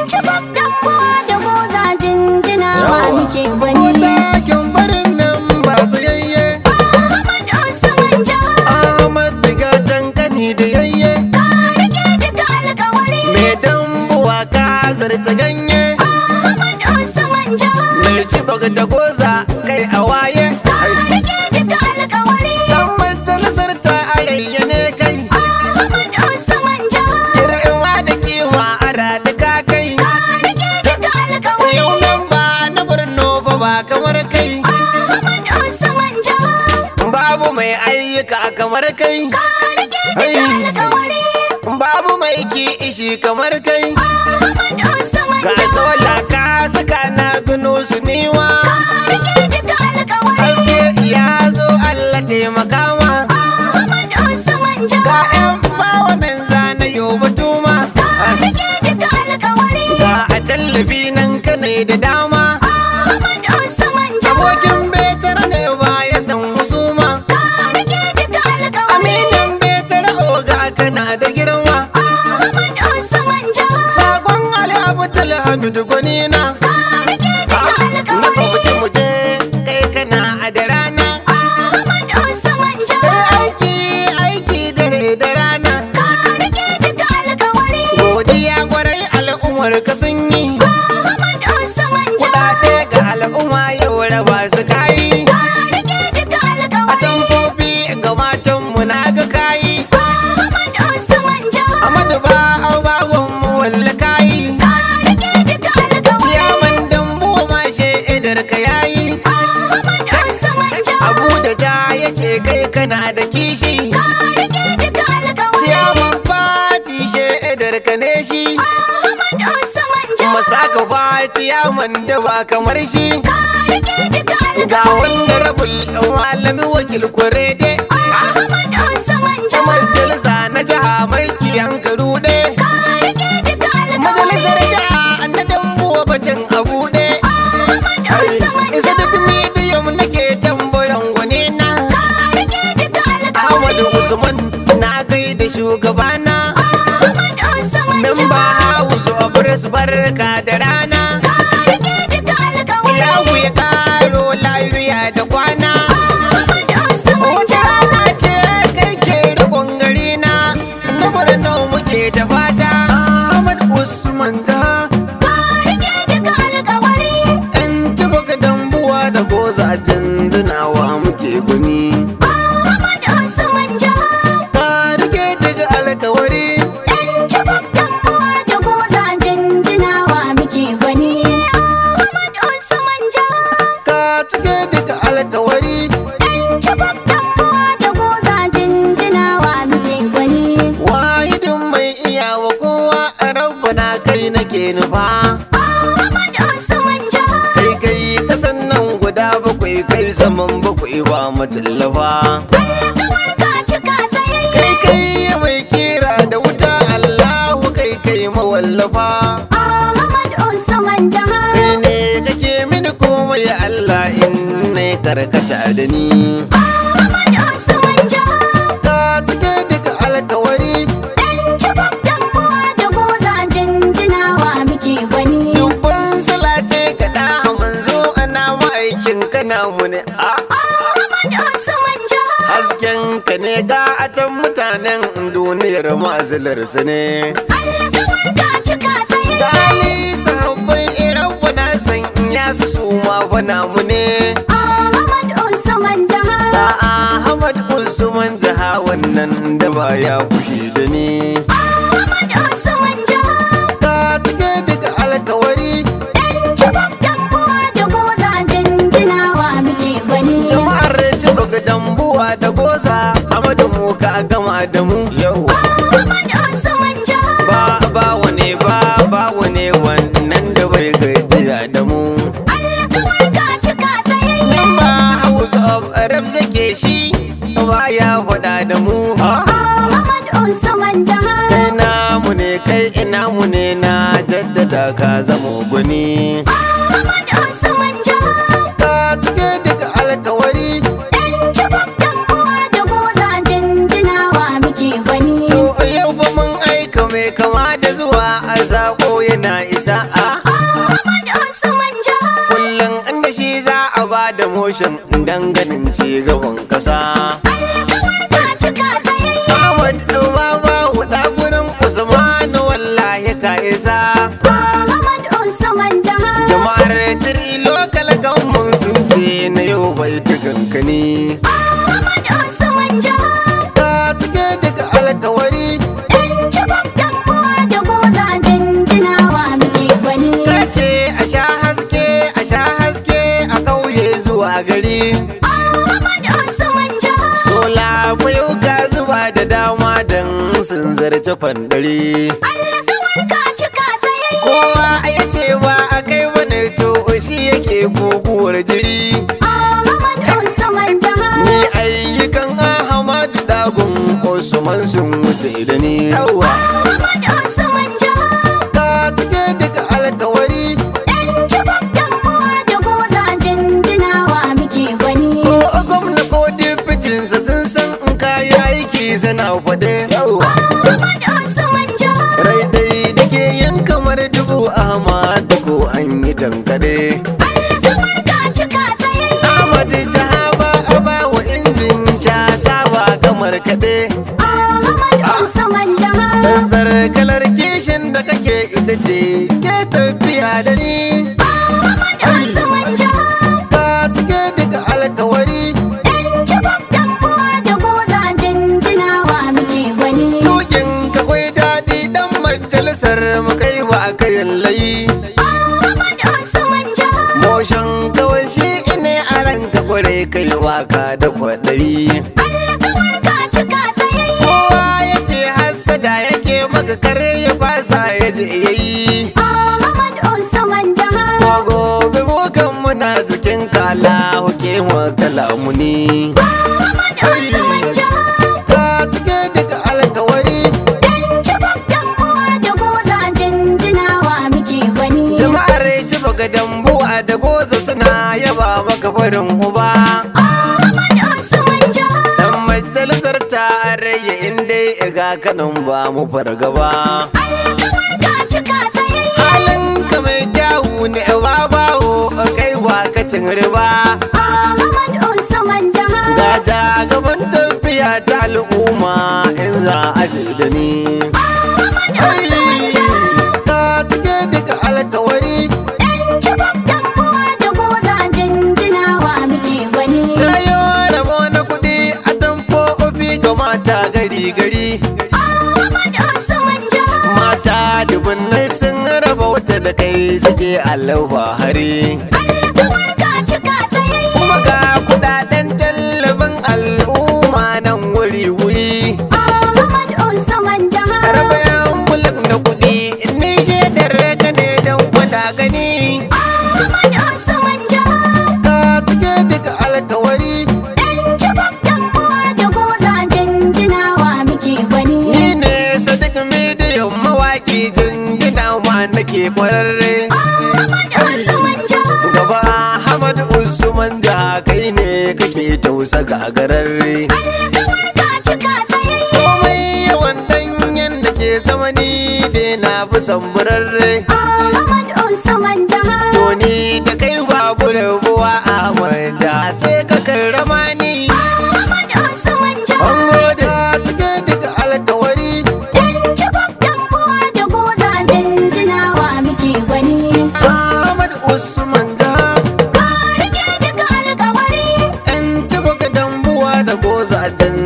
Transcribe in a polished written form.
cibab dan buwa da goza jinjinawa muke gwani. Ko takin barin nan ba tsayayye. Ahmad Usman Jaha. Ahmad diga tankani da yayye. Ka rike duka alƙawari. Me dambuwa ka zarce ganye. Ahmad Usman Jaha. Mai cibab da goza kai a waye. Ka rike duka alƙawari. Dan majalisar ta arayya ne kai. Ahmad Usman Jaha. Girma da kima a radika kai. Ka rike duka alƙawari. Yau nan ba na Borno ba kamar kai. Ahmad Usman Jaha. Babu mai ayyuka kamar kai. Ka rike duka alƙawari. Babu mai kishi kamar kai. Ahmad Usman Ga Jaha. sola ka saka na gano su niwa. Ka rike duka alƙawari. Haske ya zo Allah taimaka ma. Ahmad Usman Ga Jaha. 'yan bawa min zana yau batuma. Ka rike duka alƙawari. Ga a tallafi nan ka ne da dama. Ahmad Usman Jaha. Abokin betar ne ba ya san husuma. Ka rike duka alƙawari. Aminin betar oga kana da girma. Ahmad Usman Jaha. Sakon Ali Abdul Hamid gwanina. Ka rike duka Na alƙawari. kauci mu je kai kana a da rana. Ahmad Usman Jaha. Kai aiki dare da rana. Ka rike duka alƙawari. Godiya kwarai al'ummar ka sun yi. Ahmad Usman Jaha. Kuɗaɗe ga al'umma yau raba su kayi. Ka rike duka A alƙawari. tamfofi ga matanmu na ga kayi. Ahmad Usman Jaha. Amadu ba a bawon mu walla kayi. Ka rike duka alƙawari. Ciyaman dambu ma shaidar ka yayi. Ahmad Usman Jaha. Abu da ja ya ce kai kana da kishi. Ka rike duka alƙawari. Ciyaman fati shaidar ka ne shi. Ahmad Usman Jaha. Masaka fati yaman da ba kamar shi. Ka rike duka Ga alƙawari. wanda rabul malami wakil kurede. Ahmad Usman Ta Jaha. majalisa na jiha mai kiyan garude. Ka rike duka alƙawari. Majalisar jiha na dambuwa bacin a buɗe. Ahmad Usman Isa Jaha. duk midiyam nake tamburan gwanina. Ka rike duka alƙawari. Ahmadu Usman na kai da shugabana. Ahmad Usman Memba Jaha. Hausu Abres barka da rana. Ka rike duka alƙawari. Ilahu ya karo lafiya da kwana. Ahmad Usman Wace Jaha. rana ce kai ke da gari na. Na Borno muke da fata. Ahmad Usman ta. Ka rike duka alƙawari. Yan tabbaka dambuwa da goza jinjinawa muke guni. Ahmad Usman Jaha. Ka rike daga alkawari. Ɗan cibab dan buwa da goza jinjinawa muke gwani. Ahmad Usman Jaha. Ka cike daga alkawari. Ɗan cibab dan buwa da goza jinjinawa muke gwani. Wahidin mai iya wa kowa a rabbana kai nake nufa. Ahmad Usman Jaha. Kai kasan nan guda bakwai kai saman bakwai ba matallafa. Allakawar ka cika tsayayye. Kai mai kira da wuta Allahu kai mawallafa. Ahmad Usman Jaha. Kai ne kake mini komai Allah in ne karkata da ni. Ahmad Usman Jaha. Ka cike daga alkawari. Ɗan cibab dan buwa da goza jinjinawa muke gwani. Dubban salate ka da manzo ana ma'aikin kana muni a. Ahmad Usman Jaha. Hasken ka ne ga atan mutanen duniyar mazilarsu ne. Allakawar ka cika tsayayye. Gali sahabbai iran wana san ya su ma wana mu ne. Ahmad Usman Jaha. Sa'a Ahmad Usman Jaha wannan da ba ya kushe da ni. Ahmad Usman Jaha. Ka cike daga alkawari. Ɗan cibab dan buwa da goza jinjinawa muke gwani. Jama'ar Cibok dambuwa da goza Amadu mu ka gama da mu yau. Ahmad Usman Jaha. Ba wane wannan da bai gajiya da mu. Allakawar ka cika tsayayye. Ba House of Arab zake shi ba ya faɗa da mu. Ahmad Usman Jaha. Kai namu ne kai ina mu ne na jaddada ka zama gwani. Ahmad Usman Jaha. Ka cike daga alkawari. Ɗan cibab dan buwa da goza jinjinawa muke gwani. To yau ba mun aika mai kama da zuwa a sako yana muna isa a Ahmad Usman Jaha. kullum inda shi za a ba da motion ganin ci gaban kasa. Alkawar ka cika tsayayye. Ahmad Baba huɗa gurin Usman wallahi ka isa. Ahmad Usman Jaha. Jama'ar tiri lokal gamman sun ce na yau bai ta kankani. Ahmad Usman Jaha. Ta cike daga alkawari Yan ci babban uwa da goza jinjinawa muke gwani. ka ce a sha haske a ƙauye zuwa gari. Ahmad Usman Jaha. Sola kwayo ka zuba da dama don sun zarce fandari. Alkawar ka cika tsayayye. Kowa ya ce ba a kai wani to shi yake guguwar jiri. Ahmad Usman Jaha. Ni ayyukan Ahmadu Dagun Usman sun wuce da ni. Yawa Ahmad Usman Jaha. ka cike daga alkawari. Yan ci babban uwa da goza jinjinawa muke gwani. Ko gwamna ko dipitinsa sun san in kayi aiki suna faɗe. Yawa Ahmad Usman Jaha. rai dai da ke yin kamar dubu Ahmadu ko an yi tankade. Alkawar ka cika tsayayye. Ahmadu ta haba a ba wa injin casawa kamar kaɗe. Ahmad Usman Jaha. Tsantsar kalar kishin da kake ita ce ke tafiya da ni. Ahmad Usman Jaha. Ka cike daga alkawari. Yan ci babban uwa da goza jinjinawa muke gwani. Tukin ka kwai daɗi dan majalisar mu kai wa kayan layi. Ahmad Usman Jaha. Motion kawai shi ne a ranka kwarai kai waka da kwaɗayi. Alkawar ka cika tsayayye. Kowa ya ce hassada yake maka kare ya fasa ya je yayi. Ahmad Usman Jaha. Ko gobe mukan muna jikin kala huke wa kalamuni. Ahmad Usman Jaha. Ka cike daga alkawari. Yan ci babban uwa da goza jinjinawa muke gwani. Jama'ar ci baka dambu a da goza suna yaba maka farin uba. Ahmad Usman Jaha. Dan majalisar tarayya inda ga kanan ba mu fargaba. Alkawar ka cika tsayayye. Halin ka mai kyawu ne babawo kai wakacin riba. Ahmad Usman Jaha. Ga gaban tafiya ta al'umma in za a je da ni. Ahmad Usman Jaha. Ka cike daga alkawari. Yan ci babban uwa da goza jinjinawa muke gwani. Kayo rabo na kuɗi a tamfo ofi ga mata gari gari. Ahmad Usman Jaha. Mata dubunnai sun raba wata da kai suke alfahari. Alkawar ka cika tsayayye. Kuma ga kudaden tallafin al'umma nan wuri-wuri. Ahmad Usman Jaha. Raba yan bulak na kuɗi ni shaidar ka ne don kwada gani. Ahmad Usman Jaha. Ka cike daga alkawari. Yan ci babban uwa da goza jinjinawa muke gwani. Ni ne Sadiq Midiyan mawaki jingina ma nake kwararre. Ahmad Usman Jaha. Gaba Ahmad Usman Jaha kai ne kake tausa gagararre. Alkawar ka cika tsayayye. Komai yawan danyen da ke sama ni dai na fi samburarre. Ahmad Usman Jaha. To ni da kai babu rabuwa Ahmad Jaha sai ka karrama ni. Ahmad Usman Jaha. An gode cike daga alkawari. Yan ci babban uwa da goza jinjinawa muke gwani. Ahmad Usman Jaha. Ka rike daga alkawari. Yan taba dambuwa da goza jan